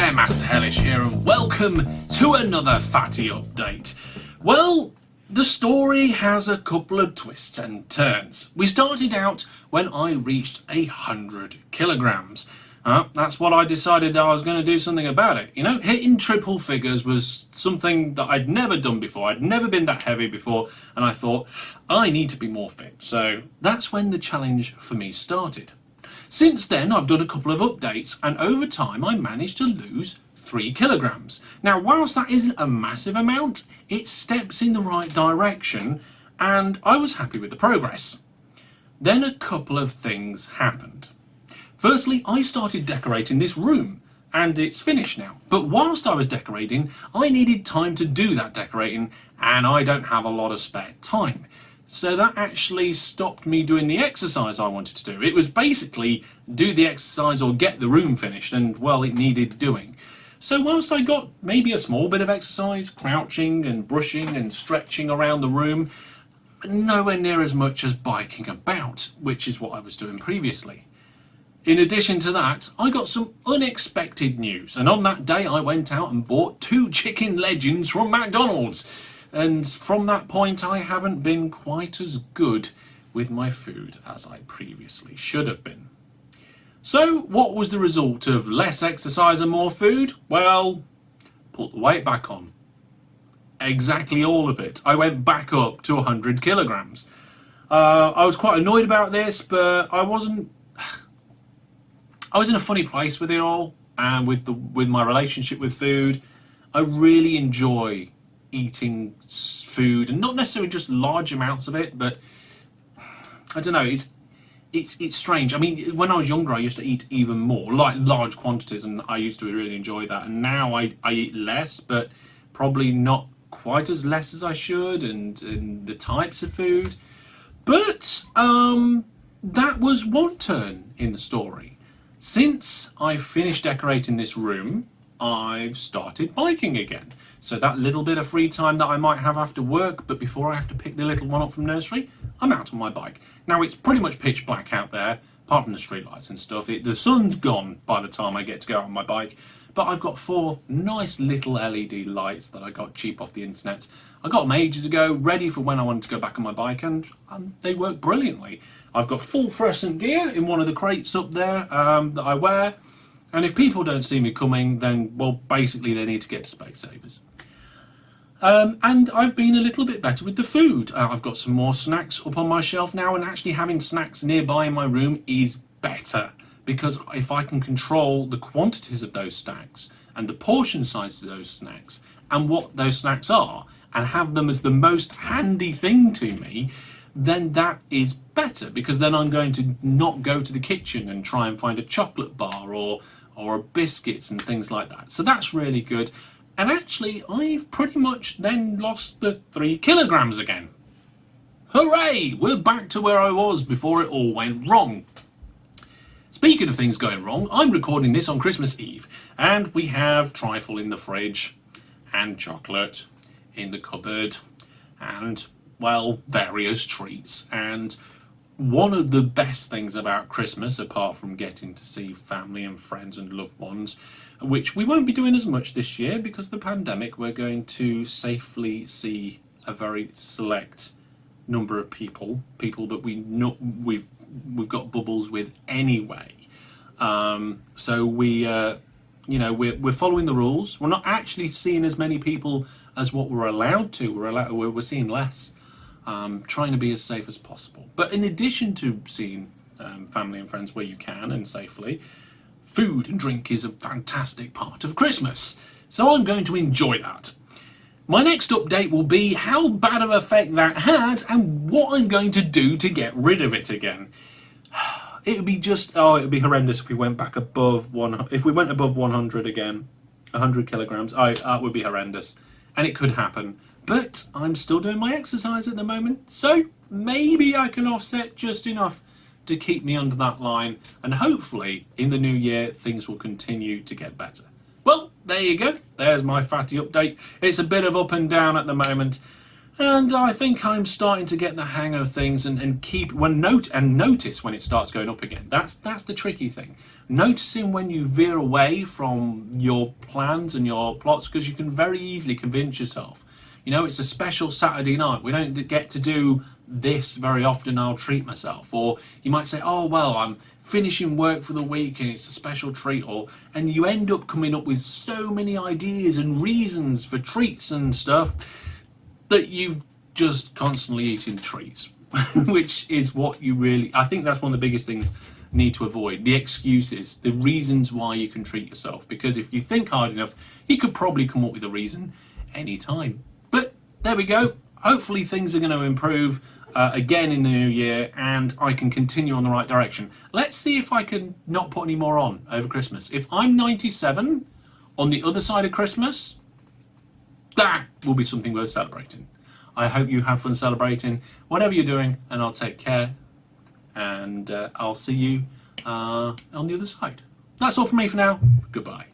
there, Master Hellish here, and welcome to another fatty update. Well, the story has a couple of twists and turns. We started out when I reached 100 kilograms. That's what I decided I was going to do something about it. You know, hitting triple figures was something that I'd never done before. I'd never been that heavy before, and I thought, I need to be more fit. So that's when the challenge for me started. Since then, I've done a couple of updates, and over time I managed to lose 3 kilograms. Now, whilst that isn't a massive amount, it steps in the right direction, and I was happy with the progress. Then a couple of things happened. Firstly, I started decorating this room, and it's finished now. But whilst I was decorating, I needed time to do that decorating, and I don't have a lot of spare time. So that actually stopped me doing the exercise I wanted to do. It was basically do the exercise or get the room finished, and well, it needed doing. So whilst I got maybe a small bit of exercise, crouching and brushing and stretching around the room, nowhere near as much as biking about, which is what I was doing previously. In addition to that, I got some unexpected news, and on that day I went out and bought 2 chicken legends from McDonald's. And from that point I haven't been quite as good with my food as I previously should have been. So what was the result of less exercise and more food? Well, put the weight back on. Exactly all of it. I went back up to 100 kilograms. I was quite annoyed about this, but I was in a funny place with it all, and with my relationship with food. I really enjoy eating food, and not necessarily just large amounts of it, but I don't know, it's strange. I mean, when I was younger I used to eat even more, like large quantities, and I used to really enjoy that, and now I eat less, but probably not quite as less as I should, and the types of food. But that was one turn in the story. Since I finished decorating this room, I've started biking again. So that little bit of free time that I might have after work, but before I have to pick the little one up from nursery, I'm out on my bike. Now, it's pretty much pitch black out there, apart from the streetlights and stuff. The sun's gone by the time I get to go out on my bike, but I've got 4 nice little LED lights that I got cheap off the internet. I got them ages ago, ready for when I wanted to go back on my bike, and they work brilliantly. I've got full fluorescent gear in one of the crates up there that I wear. And if people don't see me coming, then, well, basically they need to get to Specsavers. And I've been a little bit better with the food. I've got some more snacks up on my shelf now, and actually having snacks nearby in my room is better, because if I can control the quantities of those snacks and the portion sizes of those snacks and what those snacks are, and have them as the most handy thing to me, then that is better, because then I'm going to not go to the kitchen and try and find a chocolate bar or biscuits and things like that. So that's really good. And actually, I've pretty much then lost the 3 kilograms again. Hooray! We're back to where I was before it all went wrong. Speaking of things going wrong, I'm recording this on Christmas Eve, and we have trifle in the fridge, and chocolate in the cupboard, and, well, various treats. And one of the best things about Christmas, apart from getting to see family and friends and loved ones, which we won't be doing as much this year because of the pandemic, we're going to safely see a very select number of people that we've got bubbles with anyway. So we're following the rules. We're not actually seeing as many people as what we're allowed to. We're seeing less. Trying to be as safe as possible. But in addition to seeing family and friends where you can and safely, food and drink is a fantastic part of Christmas. So I'm going to enjoy that. My next update will be how bad of an effect that had and what I'm going to do to get rid of it again. It would be horrendous if we went back above if we went above 100 again, 100 kilograms. That would be horrendous, and it could happen. But I'm still doing my exercise at the moment, so maybe I can offset just enough to keep me under that line, and hopefully in the new year things will continue to get better. Well, there you go. There's my fatty update. It's a bit of up and down at the moment. And I think I'm starting to get the hang of things and keep notice when it starts going up again. That's the tricky thing. Noticing when you veer away from your plans and your plots, because you can very easily convince yourself, you know, it's a special Saturday night. We don't get to do this very often. I'll treat myself. Or you might say, oh well, I'm finishing work for the week and it's a special treat. And you end up coming up with so many ideas and reasons for treats and stuff that you've just constantly eating treats, which is what you really, I think that's one of the biggest things you need to avoid. The excuses, the reasons why you can treat yourself. Because if you think hard enough, you could probably come up with a reason anytime. But there we go. Hopefully things are going to improve again in the new year and I can continue on the right direction. Let's see if I can not put any more on over Christmas. If I'm 97 on the other side of Christmas, that will be something worth celebrating. I hope you have fun celebrating whatever you're doing, and I'll take care, and I'll see you on the other side. That's all from me for now. Goodbye.